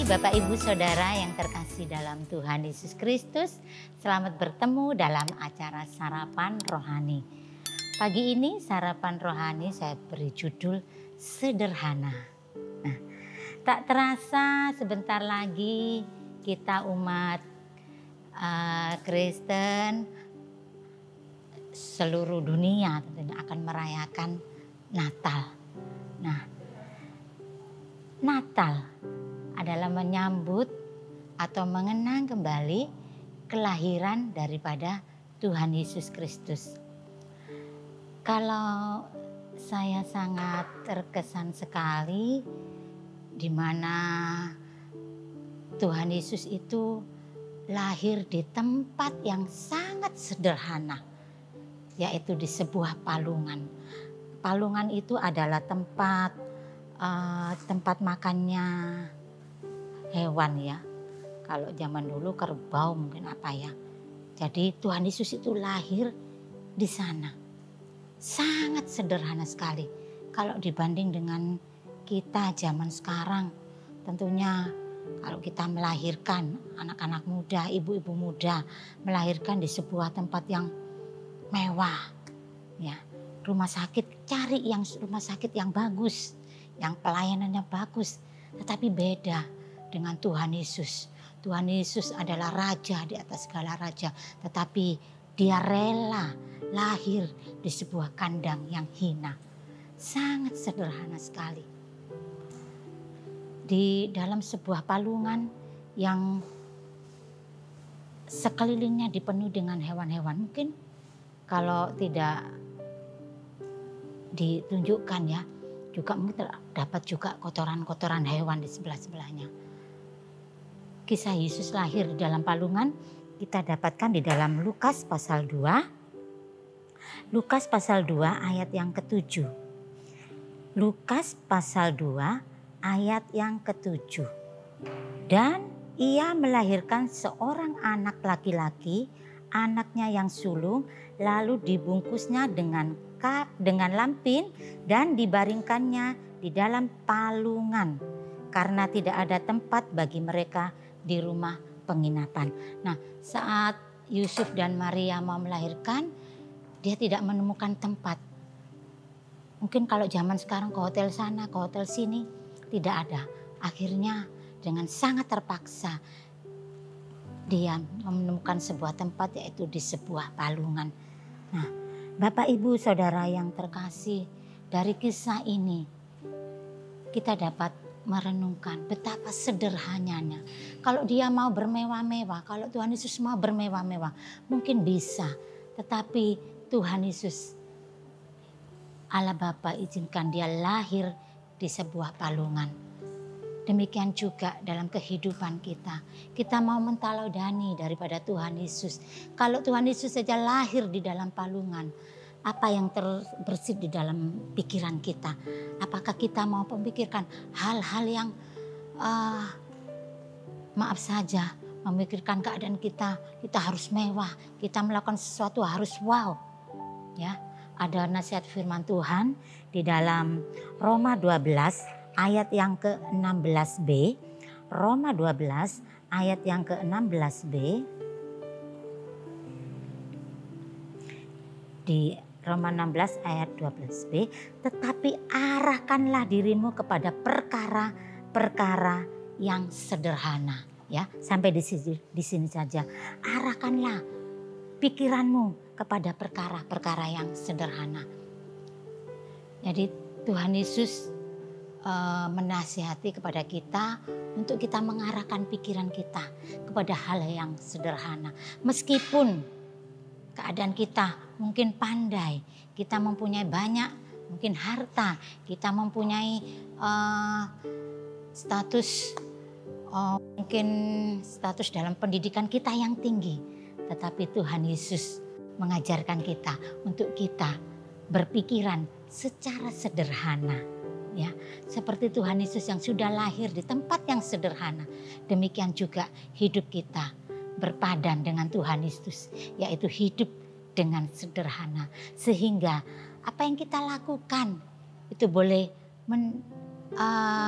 Bapak Ibu Saudara yang terkasih dalam Tuhan Yesus Kristus, selamat bertemu dalam acara Sarapan Rohani. Pagi ini sarapan rohani saya beri judul Sederhana. Nah, tak terasa sebentar lagi kita umat Kristen seluruh dunia tentunya akan merayakan Natal. Nah, Natal adalah menyambut atau mengenang kembali kelahiran daripada Tuhan Yesus Kristus. Kalau saya sangat terkesan sekali di mana Tuhan Yesus itu lahir di tempat yang sangat sederhana, yaitu di sebuah palungan. Palungan itu adalah tempat makannya hewan ya. Kalau zaman dulu kerbau mungkin apa ya. Jadi Tuhan Yesus itu lahir di sana. Sangat sederhana sekali. Kalau dibanding dengan kita zaman sekarang, tentunya kalau kita melahirkan anak-anak muda, ibu-ibu muda melahirkan di sebuah tempat yang mewah. Ya, rumah sakit cari rumah sakit yang bagus, yang pelayanannya bagus. Tetapi beda dengan Tuhan Yesus. Tuhan Yesus adalah raja di atas segala raja. Tetapi dia rela lahir di sebuah kandang yang hina. Sangat sederhana sekali. Di dalam sebuah palungan yang sekelilingnya dipenuhi dengan hewan-hewan. Mungkin kalau tidak ditunjukkan ya, juga mungkin dapat juga kotoran-kotoran hewan di sebelah-sebelahnya. Kisah Yesus lahir di dalam palungan kita dapatkan di dalam Lukas pasal 2. Lukas pasal 2 ayat yang ke-7. Lukas pasal 2 ayat yang ke-7. Dan ia melahirkan seorang anak laki-laki, anaknya yang sulung, lalu dibungkusnya dengan lampin dan dibaringkannya di dalam palungan karena tidak ada tempat bagi mereka di rumah penginapan. Nah, saat Yusuf dan Maria mau melahirkan, dia tidak menemukan tempat. Mungkin kalau zaman sekarang ke hotel sana, ke hotel sini, tidak ada. Akhirnya dengan sangat terpaksa dia menemukan sebuah tempat, yaitu di sebuah palungan. Nah, Bapak Ibu Saudara yang terkasih, dari kisah ini kita dapat merenungkan betapa sederhananya. Kalau dia mau bermewah-mewah, kalau Tuhan Yesus mau bermewah-mewah, mungkin bisa. Tetapi Tuhan Yesus, Allah Bapa izinkan dia lahir di sebuah palungan. Demikian juga dalam kehidupan kita. Kita mau menteladanani daripada Tuhan Yesus. Kalau Tuhan Yesus saja lahir di dalam palungan, apa yang terbersit di dalam pikiran kita? Apakah kita mau memikirkan hal-hal yang maaf saja, memikirkan keadaan kita harus mewah, kita melakukan sesuatu harus wow. Ya, ada nasihat firman Tuhan di dalam Roma 12 ayat yang ke-16b. Roma 12 ayat yang ke-16b. Di Roma 16 ayat 12b, tetapi arahkanlah dirimu kepada perkara-perkara yang sederhana. Ya, sampai di sini saja. Arahkanlah pikiranmu kepada perkara-perkara yang sederhana. Jadi Tuhan Yesus menasihati kepada kita untuk kita mengarahkan pikiran kita kepada hal yang sederhana. Meskipun keadaan kita mungkin pandai, kita mempunyai banyak, mungkin harta, kita mempunyai mungkin status dalam pendidikan kita yang tinggi. Tetapi Tuhan Yesus mengajarkan kita untuk kita berpikiran secara sederhana. Ya, seperti Tuhan Yesus yang sudah lahir di tempat yang sederhana, demikian juga hidup kita berpadan dengan Tuhan Yesus, yaitu hidup dengan sederhana. Sehingga apa yang kita lakukan itu boleh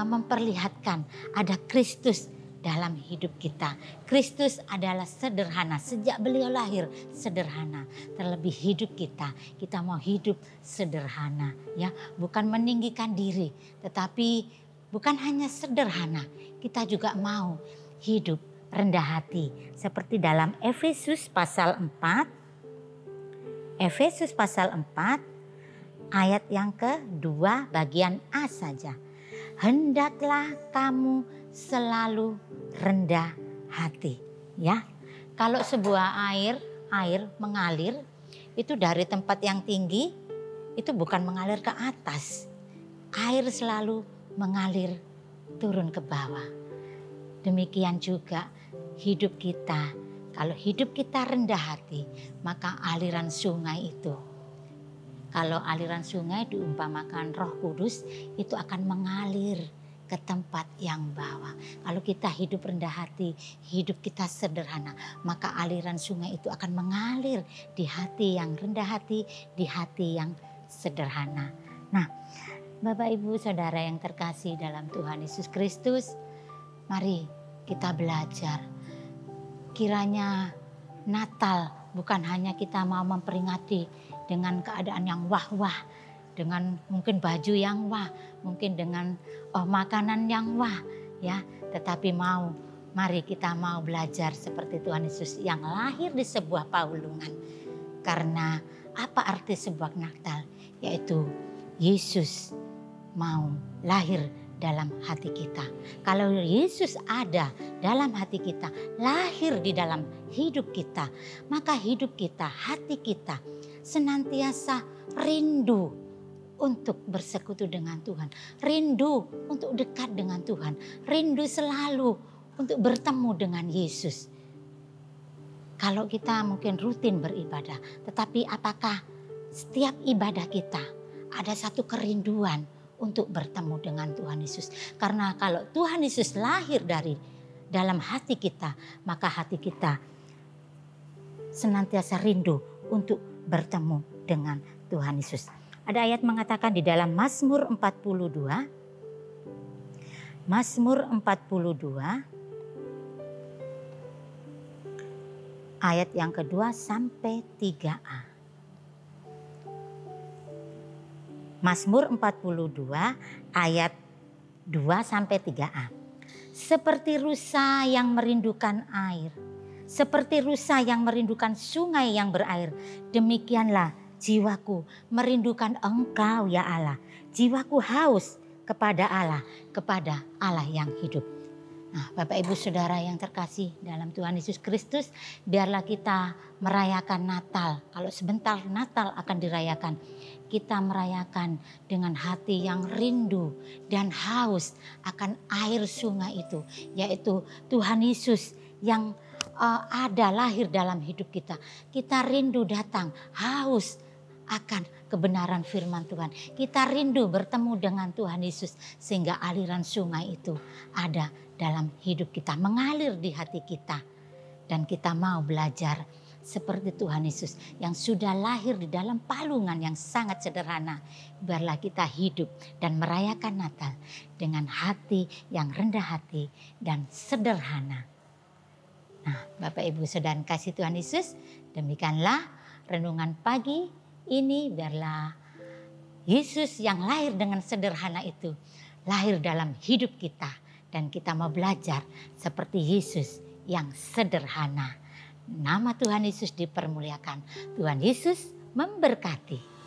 memperlihatkan ada Kristus dalam hidup kita. Kristus adalah sederhana, sejak beliau lahir sederhana. Terlebih hidup kita mau hidup sederhana, ya, bukan meninggikan diri, tetapi bukan hanya sederhana, kita juga mau hidup rendah hati. Seperti dalam Efesus pasal 4, Efesus pasal 4 ayat yang kedua bagian A saja. Hendaklah kamu selalu rendah hati, ya. Kalau sebuah air mengalir itu dari tempat yang tinggi, itu bukan mengalir ke atas. Air selalu mengalir turun ke bawah. Demikian juga hidup kita. Kalau hidup kita rendah hati, maka aliran sungai itu, kalau aliran sungai diumpamakan Roh Kudus, itu akan mengalir ke tempat yang bawah. Kalau kita hidup rendah hati, hidup kita sederhana, maka aliran sungai itu akan mengalir di hati yang rendah hati, di hati yang sederhana. Nah, Bapak Ibu Saudara yang terkasih dalam Tuhan Yesus Kristus, mari kita belajar. Kiranya Natal bukan hanya kita mau memperingati dengan keadaan yang wah-wah, dengan mungkin baju yang wah, mungkin dengan makanan yang wah, ya, tetapi mari kita mau belajar seperti Tuhan Yesus yang lahir di sebuah paulungan. Karena apa arti sebuah Natal? Yaitu Yesus mau lahir dalam hati kita. Kalau Yesus ada dalam hati kita, lahir di dalam hidup kita, maka hidup kita, hati kita senantiasa rindu untuk bersekutu dengan Tuhan, rindu untuk dekat dengan Tuhan, rindu selalu untuk bertemu dengan Yesus. Kalau kita mungkin rutin beribadah, tetapi apakah setiap ibadah kita ada satu kerinduan untuk bertemu dengan Tuhan Yesus? Karena kalau Tuhan Yesus lahir dari dalam hati kita, maka hati kita senantiasa rindu untuk bertemu dengan Tuhan Yesus. Ada ayat mengatakan di dalam Mazmur 42, Mazmur 42 ayat yang kedua sampai 3a. Mazmur 42 ayat 2 sampai 3a. Seperti rusa yang merindukan air, seperti rusa yang merindukan sungai yang berair, demikianlah jiwaku merindukan Engkau ya Allah. Jiwaku haus kepada Allah yang hidup. Nah, Bapak Ibu Saudara yang terkasih dalam Tuhan Yesus Kristus, biarlah kita merayakan Natal. Kalau sebentar Natal akan dirayakan, kita merayakan dengan hati yang rindu dan haus akan air sungai itu, yaitu Tuhan Yesus yang ada lahir dalam hidup kita. Kita rindu datang, haus akan kebenaran firman Tuhan. Kita rindu bertemu dengan Tuhan Yesus sehingga aliran sungai itu ada dalam hidup kita, mengalir di hati kita. Dan kita mau belajar seperti Tuhan Yesus yang sudah lahir di dalam palungan yang sangat sederhana. Biarlah kita hidup dan merayakan Natal dengan hati yang rendah hati dan sederhana. Nah, Bapak Ibu Saudara kasih Tuhan Yesus, demikianlah renungan pagi ini. Biarlah Yesus yang lahir dengan sederhana itu lahir dalam hidup kita. Dan kita mau belajar seperti Yesus yang sederhana. Nama Tuhan Yesus dipermuliakan. Tuhan Yesus memberkati.